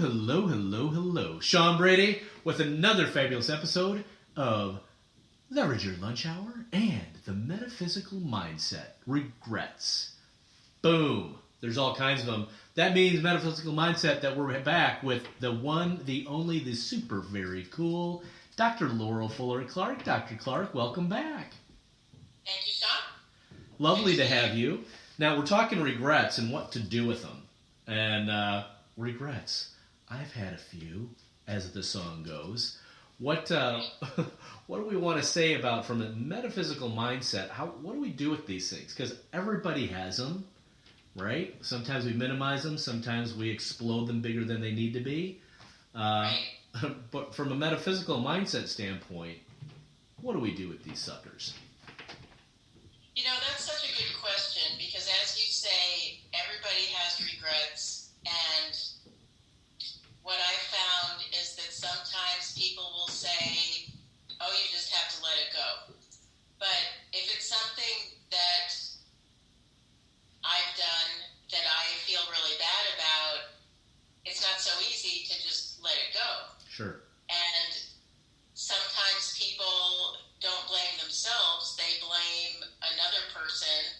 Hello. Sean Brady with another fabulous episode of Leverage Your Lunch Hour and the Metaphysical Mindset. Regrets. Boom. There's all kinds of them. That means Metaphysical Mindset that we're back with the one, the only, the super very cool Dr. Laurel Fuller Clark. Dr. Clark, welcome back. Thank you, Sean. Lovely to have you. Now, we're talking regrets and what to do with them. And regrets. I've had a few, as the song goes. What what do we want to say about, from a metaphysical mindset, what do we do with these things? Because everybody has them, right? Sometimes we minimize them. Sometimes we explode them bigger than they need to be. But from a metaphysical mindset standpoint, what do we do with these suckers? You know, that's such a good question because, as you say, everybody has regrets, and what I found is that sometimes people will say, oh, you just have to let it go. But if it's something that I've done that I feel really bad about, it's not so easy to just let it go. Sure. And sometimes people don't blame themselves, they blame another person,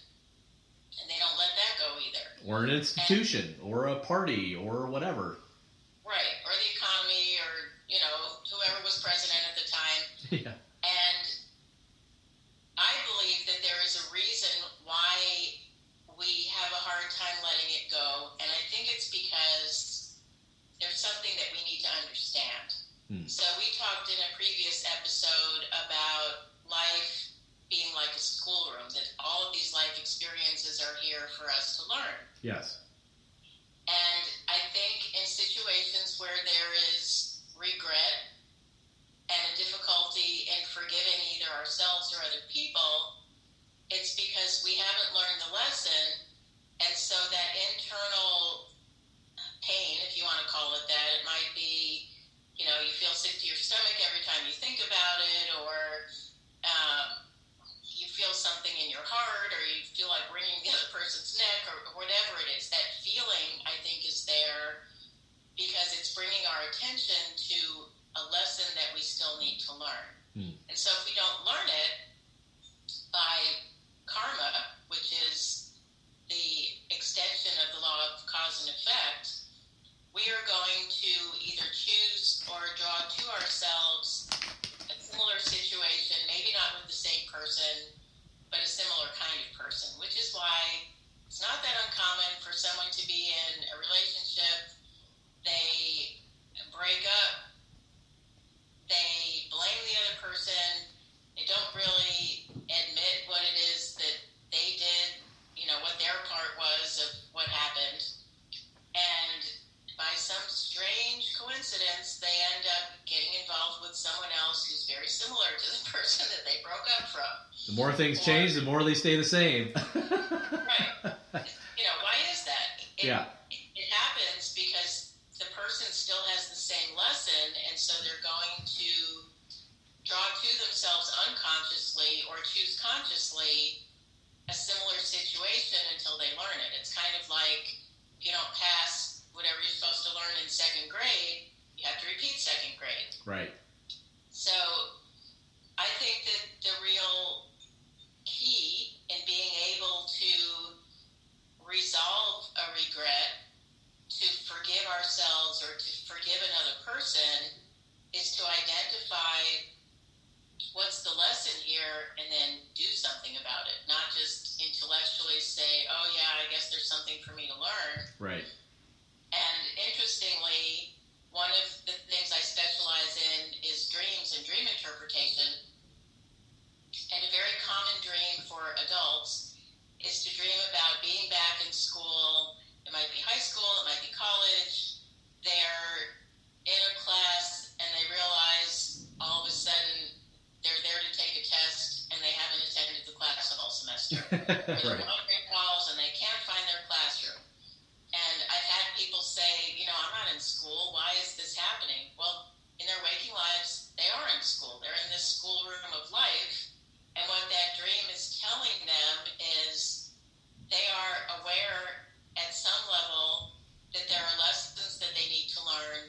and they don't let that go either. Or an institution, or a party, or whatever. Right, or the economy, or, you know, whoever was president at the time. Yeah. And I believe that there is a reason why we have a hard time letting it go, and I think it's because there's something that we need to understand. So we talked in a previous episode about life being like a schoolroom, that all of these life experiences are here for us to learn. Yes. And I think in situations where there is regret and a difficulty in forgiving either ourselves or other people, it's because we haven't learned the lesson, and so that internal pain, if you want to call it that, it might be, you know, you feel sick to your stomach every time you think about it, or you feel something in your heart, or you feel like wringing the other person's neck, or whatever it is. That feeling, I think, is there because it's bringing our attention to a lesson that we still need to learn. And so if we don't learn it by karma, which is the extension of the law of cause and effect, we are going to either choose or draw to ourselves a similar situation, maybe not with the same person, but a similar kind of person, which is why it's not that uncommon for someone to be in a relationship, they break up, they blame the other person, they don't really admit what it is that they did, you know, what their part was of what happened, and by some strange coincidence, they end up getting involved with someone else who's very similar to the person that they broke up from. The more things change, the more they stay the same. Right. You know, why is that? It happens because the person still has the same lesson, and so they're going to draw to themselves unconsciously or choose consciously a similar situation until they learn it. It's kind of like if you don't pass whatever you're supposed to learn in second grade, you have to repeat second grade. Right. So I think that the real key in being able to resolve a regret, to forgive ourselves or to forgive another person, is to identify what's the lesson here and then do something about it. Not just intellectually say, oh yeah, I guess there's something for me to learn. Right. And interestingly, one of the things I specialize in is dreams and dream interpretation. And a very common dream for adults is to dream about being back in school. It might be high school, it might be college. They're in a class and they realize all of a sudden they're there to take a test and they haven't attended the class all semester. They're wandering halls and they can't find their classroom. And I've had people say, you know, I'm not in school. Why is this happening? Well, in their waking lives, they are in school. They're in this schoolroom of life. And what that dream is telling them is they are aware at some level that there are lessons that they need to learn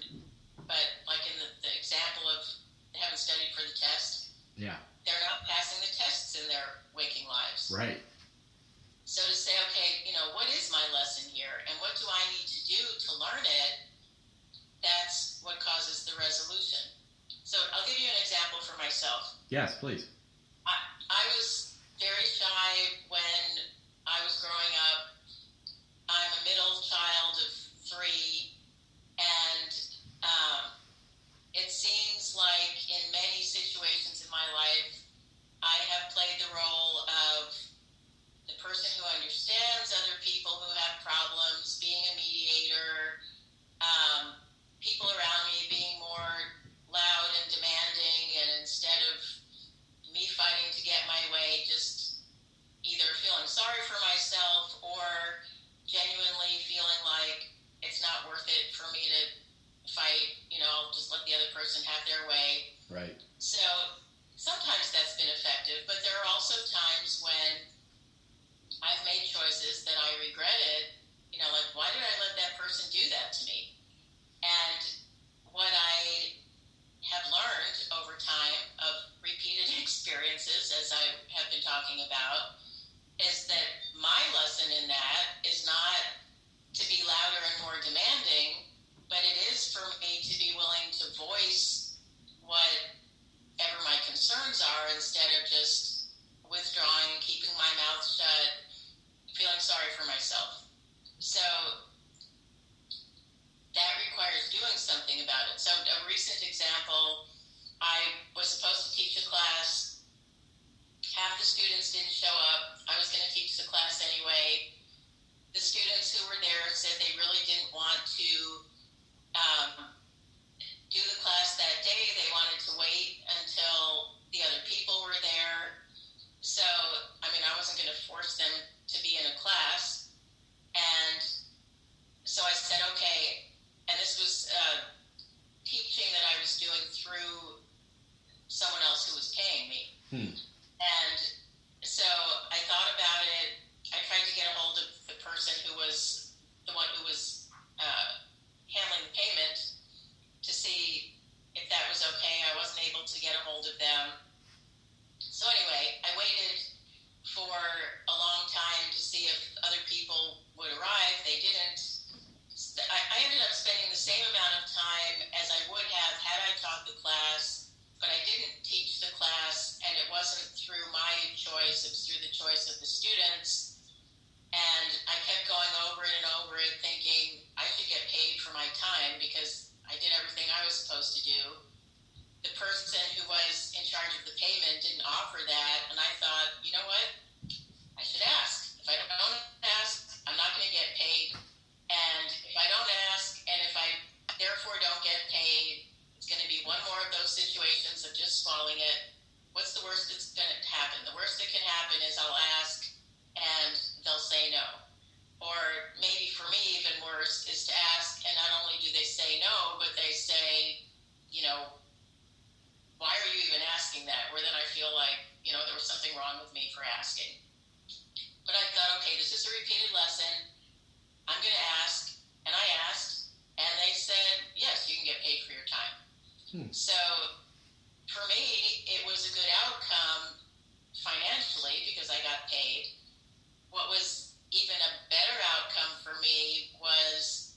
Yes, please. I was very shy when I was growing up. I'm a middle child of three, and it seems like in many situations in my life, I have played the role of the person who understands other people who have problems, being a mediator, people around me being more loud and demanding, and instead of me fighting to get my way, just either feeling sorry for myself or genuinely feeling like it's not worth it for me to fight, I'll just let the other person have their way. Right. So sometimes that's been effective, but there are also times when I've made choices that I regretted, like, why did I let that person do that to me? And what I have learned over time of repeated experiences, as I have been talking about, is that my lesson in that is not to be louder and more demanding, but it is for me to be willing to voice whatever my concerns are instead of just withdrawing, keeping my mouth shut, feeling sorry for myself. So that requires doing something about it. So a recent example, I was supposed to teach a class. Half the students didn't show up. I was going to teach the class anyway. The students who were there said they really didn't want to do the class that day. They wanted to wait until the other people were there. So, I wasn't going to force them to be in a class. And so I said, okay. And this was teaching that I was doing through someone else who was paying me. And so I thought about it. I tried to get a hold of the person who was the one who was handling the payment to see if that was okay. I wasn't able to get a hold of them. So anyway, I waited for a long time to see if other people would arrive. They didn't. I ended up spending the same amount of time as I would have had I taught the class, but I didn't teach the class, and it wasn't through my choice, it was through the choice of the students. And I kept going over it and over it, thinking I should get paid for my time because I did everything I was supposed to do. The person who was in charge of the payment didn't offer that, and I thought, you know what? I should ask. If I don't ask, I'm not going to get paid. And if I don't ask, and if I therefore don't get paid, it's going to be one more of those situations of just swallowing it. What's the worst that's going to happen? The worst that can happen is I'll ask, and they'll say no. Or maybe for me, even worse, is to ask, and not only do they say no, but they say, why are you even asking that? Where then I feel like, there was something wrong with me for asking. But I thought, okay, this is a repeated lesson. I'm going to ask, and I asked, and they said, yes, you can get paid for your time. So for me, it was a good outcome financially because I got paid. What was even a better outcome for me was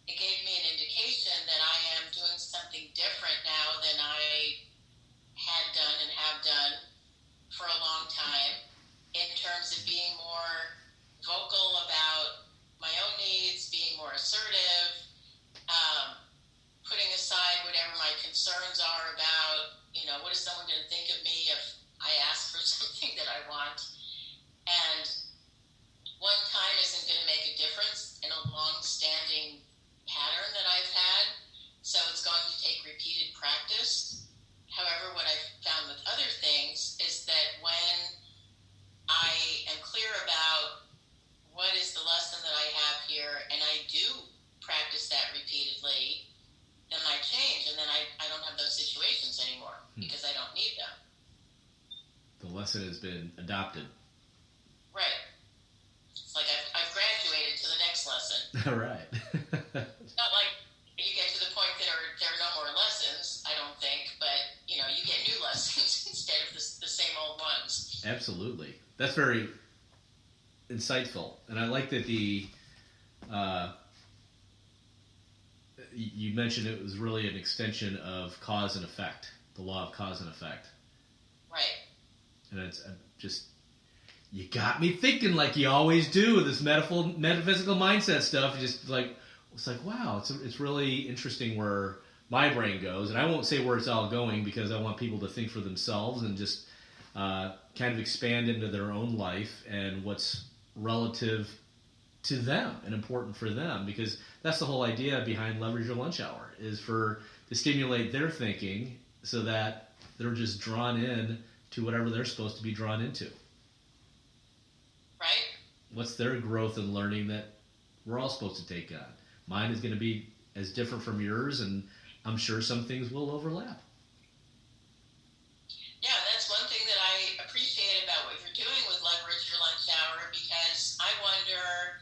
it gave me an indication that I am doing something different now than I had done and have done for a long time in terms of being more vocal about my own needs, being more assertive, putting aside whatever my concerns are about, what is someone going to think of me if I ask for something that I want. And one time isn't going to make a difference in a long-standing pattern that I've had, so it's going to take repeated practice. However, what I've found with other things is that when I am clear about what is the lesson that I have here, and I do practice that repeatedly, then I change, and then I don't have those situations anymore because I don't need them. The lesson has been adopted. Right. It's like I've graduated to the next lesson. All right. It's not like you get to the point that there are no more lessons, I don't think, but you get new lessons instead of the same old ones. Absolutely. That's very insightful. And I like that you mentioned it was really an extension of cause and effect, the law of cause and effect. Right. And it's just, you got me thinking like you always do with this metaphysical mindset stuff. Just like, it's like, wow, it's really interesting where my brain goes. And I won't say where it's all going because I want people to think for themselves and just kind of expand into their own life and what's relative to them and important for them, because that's the whole idea behind Leverage Your Lunch Hour, is to stimulate their thinking so that they're just drawn in to whatever they're supposed to be drawn into. Right. What's their growth and learning that we're all supposed to take on? Mine is going to be as different from yours, and I'm sure some things will overlap. Yeah, that's one thing that I appreciate about what you're doing with Leverage Your Lunch Hour, because I wonder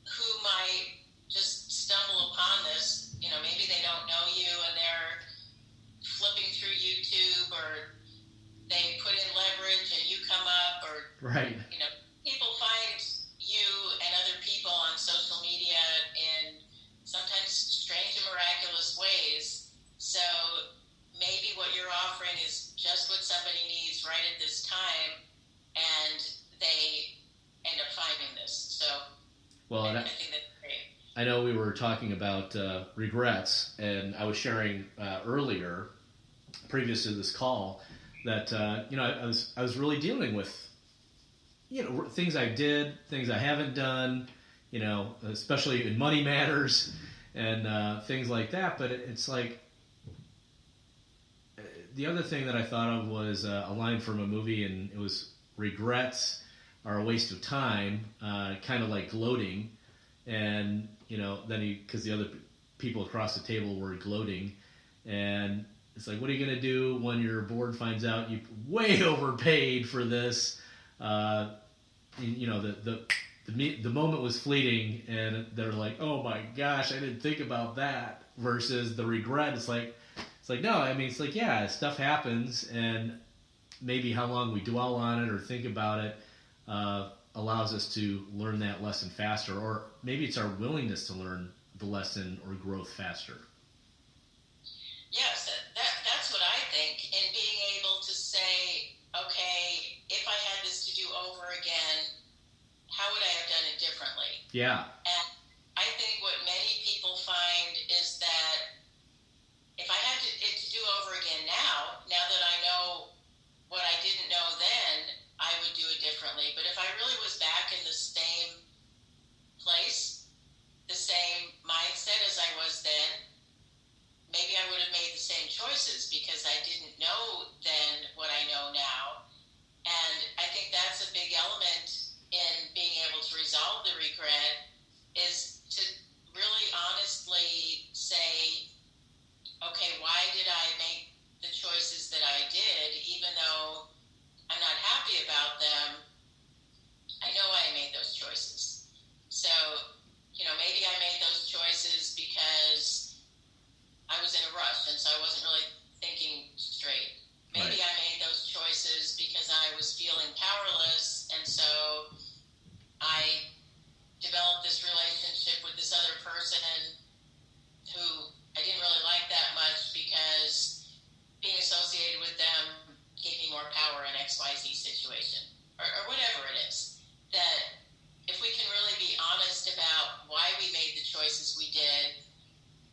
who might just stumble upon this. You know, maybe they don't know you and they're flipping through YouTube, or they put in leverage and you come up, or, right. You know, people find you and other people on social media in sometimes strange and miraculous ways. So maybe what you're offering is just what somebody needs right at this time, and they end up finding this. So well, I think that's great. I know we were talking about regrets, and I was sharing earlier, previous to this call, that I was really dealing with things I did, things I haven't done, especially in money matters and things like that. But it's like, the other thing that I thought of was a line from a movie, and it was, regrets are a waste of time, kind of like gloating. And, then because the other people across the table were gloating. And it's like, what are you going to do when your board finds out you way overpaid for this? The moment was fleeting, and they're like, oh my gosh, I didn't think about that. Versus the regret, it's like, no, I mean, it's like, yeah, stuff happens, and maybe how long we dwell on it or think about it allows us to learn that lesson faster, or maybe it's our willingness to learn the lesson or growth faster. Yes, that's what I think, and being able to say, okay, if I had this to do over again, how would I have done it differently? Yeah. And I think what many people find is that if I had it to do over again now that I know what I didn't know then, I would do it differently. But if I really was back in the same place, the same mindset as I was then, maybe I would have made the same choices, because I didn't know then what I know now. And I think that's a big element in being able to resolve the regret, is to really honestly say, okay, why did I make the choices that I did? Even though I'm not happy about them, I know I made those choices. So, maybe I made those choices because I was in a rush, and so I wasn't really thinking straight. Maybe right. I made those choices because I was feeling powerless, and so I developed this relationship with this other person who I didn't really like that much, because being associated with them gave me more power in XYZ situation, or whatever it is. That if we can really be honest about why we made the choices we did,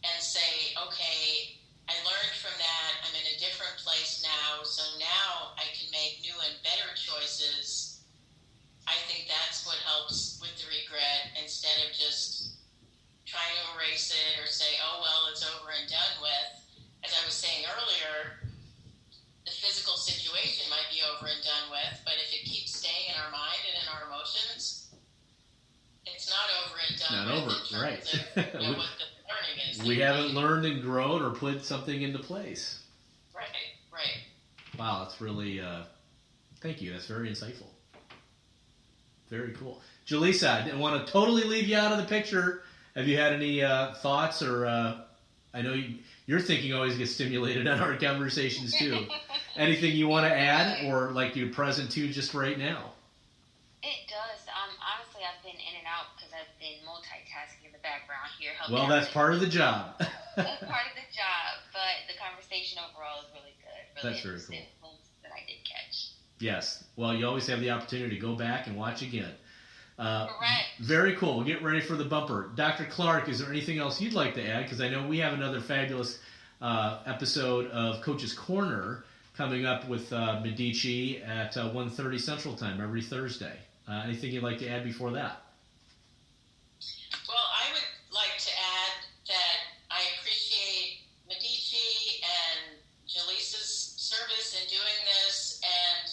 and say, okay, I learned from that, I'm in a different place now, so now I can make new and better choices. I think that's what helps with the regret, instead of just trying to erase it or say, oh, well, it's over and done with. As I was saying earlier, the physical situation might be over and done with, but if it keeps staying in our mind and in our emotions, it's not over and done not with. Over, in right. Terms of, what the learning is. We haven't learned and grown or put something into place. Right. Wow, that's really, thank you. That's very insightful. Very cool. Jaleesa, I didn't want to totally leave you out of the picture. Have you had any thoughts, or I know your thinking always gets stimulated on our conversations too. Anything you want to add, or like you're present to just right now? It does. Honestly, I've been in and out because I've been multitasking in the background here. Well, that's part of the job. That's part of the job, but the conversation overall is really good. Really That's very cool. Points that I I did catch. Yes. Well, you always have the opportunity to go back and watch again. Correct. Very cool. We'll get ready for the bumper. Dr. Clark, is there anything else you'd like to add? Because I know we have another fabulous episode of Coach's Corner coming up with Medici at 1:30 Central Time every Thursday. Anything you'd like to add before that? Well, I would like to add that I appreciate Medici and Jaleesa's service in doing this, and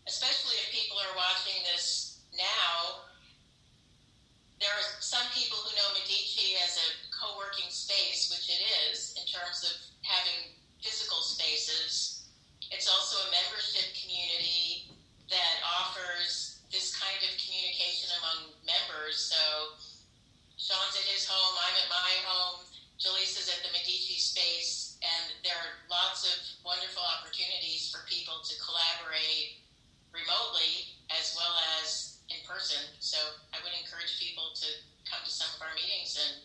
especially if people are watching this now, there are some people who know Medici as a co-working space, which it is in terms of having physical spaces. It's also a membership community that offers this kind of communication among members. So Sean's at his home, I'm at my home, Jaleesa's at the Medici space, and there are lots of wonderful opportunities for people to collaborate remotely as well as in person. So I would encourage people to come to some of our meetings and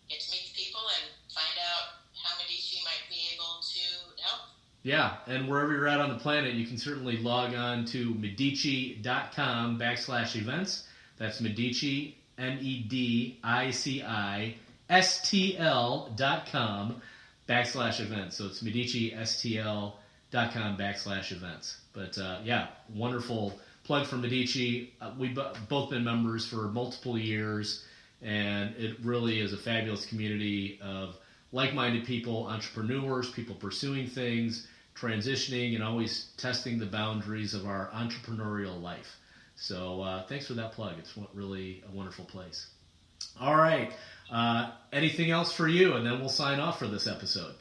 get to meet the people and find out how Medici might be able to help. Yeah, and wherever you're at on the planet, you can certainly log on to medici.com/events. That's Medici, MEDICISTL.com/events. So it's MediciSTL.com/events. But yeah, wonderful plug for Medici. We've both been members for multiple years, and it really is a fabulous community of like-minded people, entrepreneurs, people pursuing things, transitioning, and always testing the boundaries of our entrepreneurial life. So thanks for that plug. It's really a wonderful place. All right. Anything else for you? And then we'll sign off for this episode.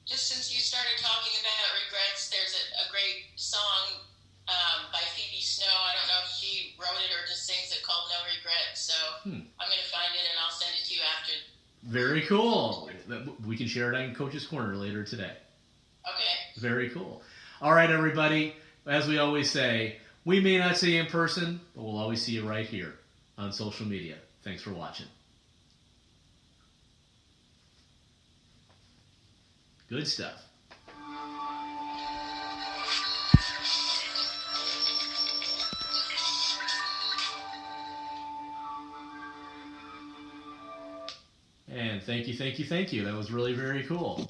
Just since you started talking about regrets, there's a great song by Phoebe Snow. I don't know if she wrote it or just sings it, called No Regrets. So I'm going to find it and I'll send it to you after. Very cool. We can share it on Coach's Corner later today. Okay. Very cool. All right, everybody. As we always say, we may not see you in person, but we'll always see you right here on social media. Thanks for watching. Good stuff. And thank you. That was really very cool.